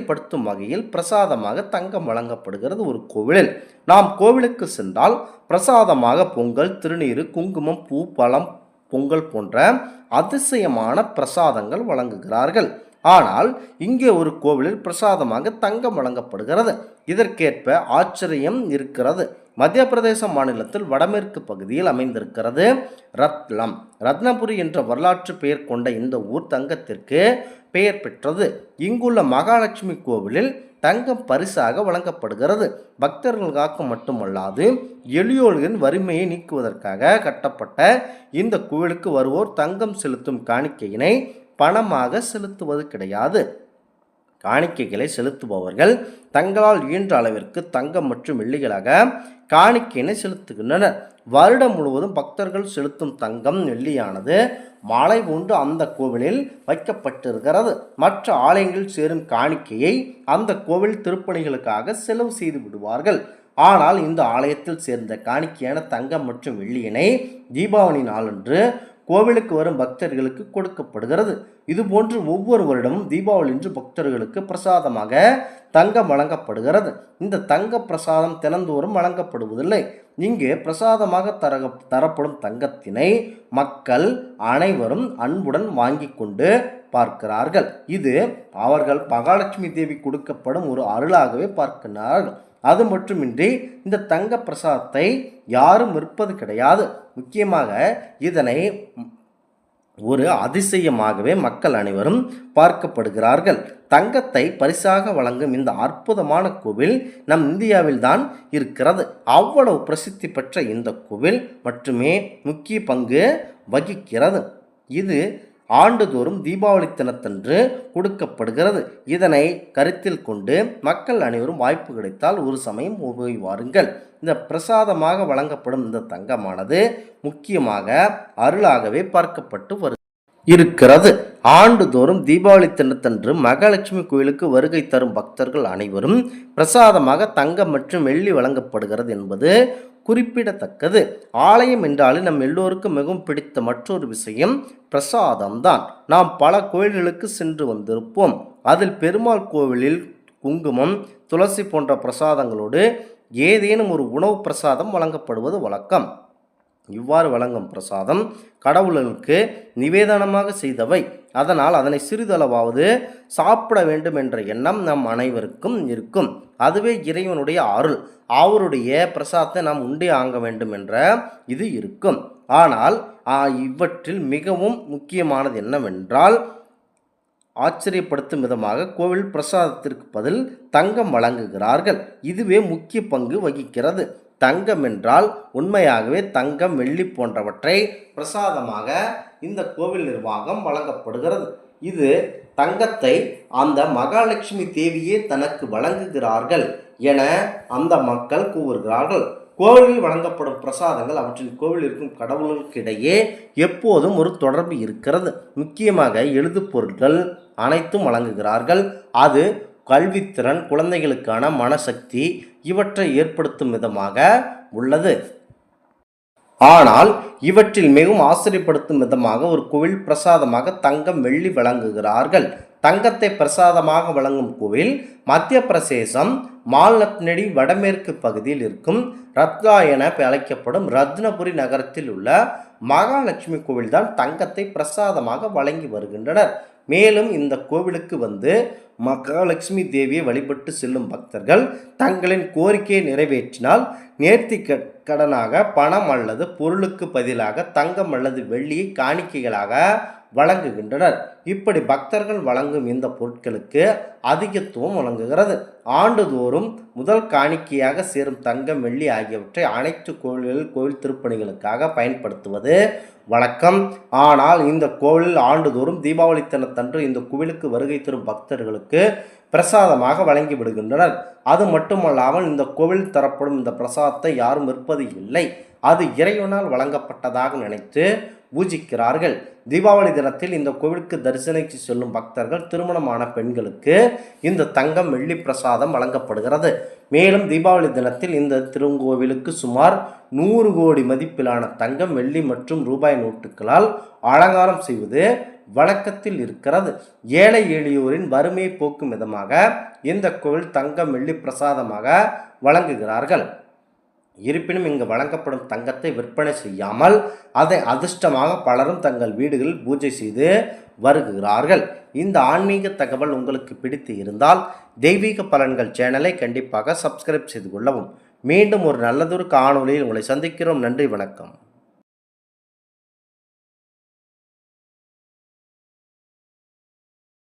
ஆச்சரியப்படுத்தும் வகையில் பிரசாதமாக தங்கம் வழங்கப்படுகிறது ஒரு கோவிலில். நாம் கோவிலுக்கு சென்றால் பிரசாதமாக பொங்கல், திருநீறு, குங்குமம், பூ, பழம், பொங்கல் போன்ற அதிசயமான பிரசாதங்கள் வழங்குகிறார்கள். ஆனால் இங்கே ஒரு கோவிலில் பிரசாதமாக தங்கம் வழங்கப்படுகிறது. இதற்கேற்ப ஆச்சரியம் இருக்கிறது. மத்திய பிரதேச மாநிலத்தில் வடமேற்கு பகுதியில் அமைந்திருக்கிறது ரத்னம். ரத்னபுரி என்ற வரலாற்று பெயர் கொண்ட இந்த ஊர் தங்கத்திற்கு பெயர் பெற்றது. இங்குள்ள மகாலட்சுமி கோவிலில் தங்கம் பரிசாக வழங்கப்படுகிறது. பக்தர்களுக்காக மட்டுமல்லாது எளியோர்களின் வறுமையை நீக்குவதற்காக கட்டப்பட்ட இந்த கோவிலுக்கு வருவோர் தங்கம் செலுத்தும் காணிக்கையினை பணமாக செலுத்துவது கிடையாது. காணிக்கைகளை செலுத்துபவர்கள் தங்களால் இயன்ற அளவிற்கு தங்கம் மற்றும் வெள்ளிகளாக காணிக்கையினை செலுத்துகின்றனர். வருடம் முழுவதும் பக்தர்கள் செலுத்தும் தங்கம், வெள்ளியானது மாலை போன்று அந்த கோவிலில் வைக்கப்பட்டிருக்கிறது. மற்ற ஆலயங்களில் சேரும் காணிக்கையை அந்த கோவில் திருப்பணிகளுக்காக செலவு செய்து விடுவார்கள். ஆனால் இந்த ஆலயத்தில் சேர்ந்த காணிக்கையான தங்கம் மற்றும் வெள்ளியினை தீபாவளி நாளன்று கோவிலுக்கு வரும் பக்தர்களுக்கு கொடுக்கப்படுகிறது. இதுபோன்று ஒவ்வொரு வருடமும் தீபாவளி அன்று பக்தர்களுக்கு பிரசாதமாக தங்கம் வழங்கப்படுகிறது. இந்த தங்க பிரசாதம் தினந்தோறும் வழங்கப்படுவதில்லை. இங்கே பிரசாதமாக தரப்படும் தங்கத்தினை மக்கள் அனைவரும் அன்புடன் வாங்கி கொண்டு பார்க்கிறார்கள். இது அவர்கள் மகாலட்சுமி தேவி கொடுக்கப்படும் ஒரு அருளாகவே பார்க்கிறார்கள். அது மட்டுமின்றி இந்த தங்க பிரசாதத்தை யாரும் விற்பது கிடையாது. முக்கியமாக இதனை ஒரு அதிசயமாகவே மக்கள் அனைவரும் பார்க்கப்படுகிறார்கள். தங்கத்தை பரிசாக வழங்கும் இந்த அற்புதமான கோவில் நம் இந்தியாவில் தான் இருக்கிறது. அவ்வளவு பிரசித்தி பெற்ற இந்த கோவில் மட்டுமே முக்கிய பங்கு வகிக்கிறது. இது ஆண்டுதோறும் தீபாவளி தினத்தன்று கொடுக்கப்படுகிறது. இதனை கருத்தில் கொண்டு மக்கள் அனைவரும் வாய்ப்பு கிடைத்தால் ஒரு சமயம் போய் வாருங்கள். இந்த பிரசாதமாக வழங்கப்படும் இந்த தங்கமானது முக்கியமாக அருளாகவே பார்க்கப்பட்டு இருக்கிறது. ஆண்டுதோறும் தீபாவளி தினத்தன்று மகாலட்சுமி கோயிலுக்கு வருகை தரும் பக்தர்கள் அனைவரும் பிரசாதமாக தங்கம் மற்றும் வெள்ளி வழங்கப்படுகிறது என்பது குறிப்பிடத்தக்கது. ஆலயம் என்றாலே நம் எல்லோருக்கும் மிகவும் பிடித்த மற்றொரு விஷயம் பிரசாதம்தான். நாம் பல கோயில்களுக்கு சென்று வந்திருப்போம். அதில் பெருமாள் கோவிலில் குங்குமம், துளசி போன்ற பிரசாதங்களோடு ஏதேனும் ஒரு உணவு பிரசாதம் வழங்கப்படுவது வழக்கம். இவ்வாறு வழங்கும் பிரசாதம் கடவுளுக்கு நிவேதனமாக செய்தவை. அதனால் அதனை சிறிதளவாவது சாப்பிட வேண்டும் என்ற எண்ணம் நம் அனைவருக்கும் இருக்கும். அதுவே இறைவனுடைய அருள். அவருடைய பிரசாதத்தை நாம் உண்டே ஆங்க வேண்டும் என்ற இது இருக்கும். ஆனால் இவற்றில் மிகவும் முக்கியமானது என்னவென்றால், ஆச்சரியப்படுத்தும் விதமாக கோவில் பிரசாதத்திற்கு பதில் தங்கம் வழங்குகிறார்கள். இதுவே முக்கிய பங்கு வகிக்கிறது. தங்கம் என்றால் உண்மையாகவே தங்கம், வெள்ளி போன்றவற்றை பிரசாதமாக இந்த கோவில் நிர்வாகம் வழங்கப்படுகிறது. இது தங்கத்தை அந்த மகாலட்சுமி தேவியே தனக்கு வழங்குகிறார்கள் என அந்த மக்கள் கூறுகிறார்கள். கோவிலில் வழங்கப்படும் பிரசாதங்கள் அவற்றின் கோவில் இருக்கும் கடவுளுக்கிடையே எப்போதும் ஒரு தொடர்பு இருக்கிறது. முக்கியமாக எழுது பொருட்கள் அனைத்தும் வழங்குகிறார்கள். அது கல்வித்திறன், குழந்தைகளுக்கான மனசக்தி இவற்றை ஏற்படுத்தும் விதமாக உள்ளது. ஆனால் இவற்றில் மிகவும் ஆச்சரியப்படுத்தும் விதமாக ஒரு கோவில் பிரசாதமாக தங்கம், வெள்ளி வழங்குகிறார்கள். தங்கத்தை பிரசாதமாக வழங்கும் கோவில் மத்திய பிரதேசம் மால்நத்னடி வடமேற்கு பகுதியில் இருக்கும் ரத்னா என அழைக்கப்படும் ரத்னபுரி நகரத்தில் உள்ள மகாலட்சுமி கோவில்தான் தங்கத்தை பிரசாதமாக வழங்கி வருகின்றனர். மேலும் இந்த கோவிலுக்கு வந்து மகாலட்சுமி தேவியை வழிபட்டு செல்லும் பக்தர்கள் தங்களின் கோரிக்கையை நிறைவேற்றினால் நேர்த்தி கடனாக பணம் அல்லது பொருளுக்கு பதிலாக தங்கம் அல்லது வெள்ளியை காணிக்கைகளாக வழங்குகின்றனர். இப்படி பக்தர்கள் வழங்கும் இந்த பொருட்களுக்கு அதிகத்துவம் வழங்குகிறது. ஆண்டுதோறும் முதல் காணிக்கையாக சேரும் தங்கம், வெள்ளி ஆகியவற்றை அனைத்து கோவில் திருப்பணிகளுக்காக பயன்படுத்துவது வழக்கம். ஆனால் இந்த கோவிலில் ஆண்டுதோறும் தீபாவளி தினத்தன்று இந்த கோவிலுக்கு வருகை தரும் பக்தர்களுக்கு பிரசாதமாக வழங்கி விடுகின்றனர். அது மட்டுமல்லாமல் இந்த கோவில் தரப்படும் இந்த பிரசாதத்தை யாரும் விற்பது இல்லை. அது இறைவனால் வழங்கப்பட்டதாக நினைத்து பூஜிக்கிறார்கள். தீபாவளி தினத்தில் இந்த கோவிலுக்கு தரிசனிக்கு செல்லும் பக்தர்கள், திருமணமான பெண்களுக்கு இந்த தங்கம், வெள்ளி பிரசாதம் வழங்கப்படுகிறது. மேலும் தீபாவளி தினத்தில் இந்த திருக்கோவிலுக்கு சுமார் 100 கோடி மதிப்பிலான தங்கம், வெள்ளி மற்றும் ரூபாய் நோட்டுகளால் அலங்காரம் செய்வது வழக்கத்தில் இருக்கிறது. ஏழை எளியோரின் வறுமையை போக்கும் விதமாக இந்த கோவில் தங்கம் வெள்ளி பிரசாதமாக வழங்குகிறார்கள். இருப்பினும் இங்கு வழங்கப்படும் தங்கத்தை விற்பனை செய்யாமல் அதை அதிர்ஷ்டமாக பலரும் தங்கள் வீடுகளில் பூஜை செய்து வருகிறார்கள். இந்த ஆன்மீக தகவல் உங்களுக்கு பிடித்து இருந்தால் தெய்வீக பலன்கள் சேனலை கண்டிப்பாக சப்ஸ்கிரைப் செய்து கொள்ளவும். மீண்டும் ஒரு நல்லதொரு காணொளியில் உங்களை சந்திக்கிறோம். நன்றி, வணக்கம்.